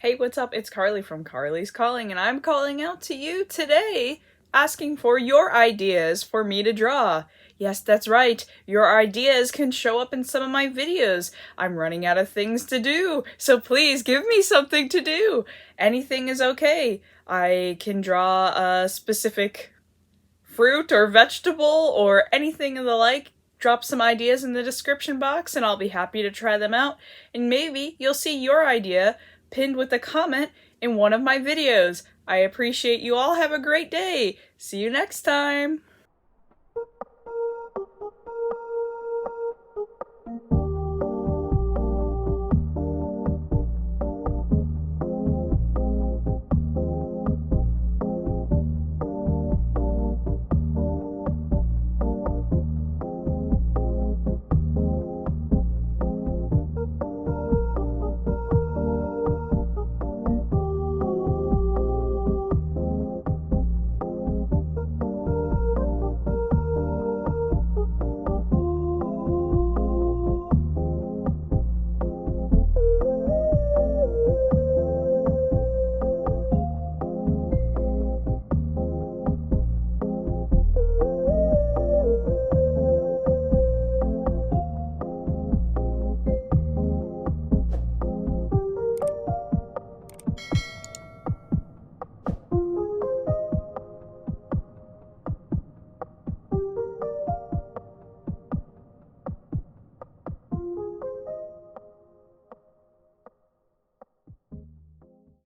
Hey, what's up? It's Carly from Carly's Calling, and I'm calling out to you today, asking for your ideas for me to draw. Yes, that's right. Your ideas can show up in some of my videos. I'm running out of things to do, so please give me something to do. Anything is okay. I can draw a specific fruit or vegetable or anything of the like. Drop some ideas in the description box and I'll be happy to try them out. And maybe you'll see your idea pinned with a comment in one of my videos. I appreciate you all. Have a great day. See you next time.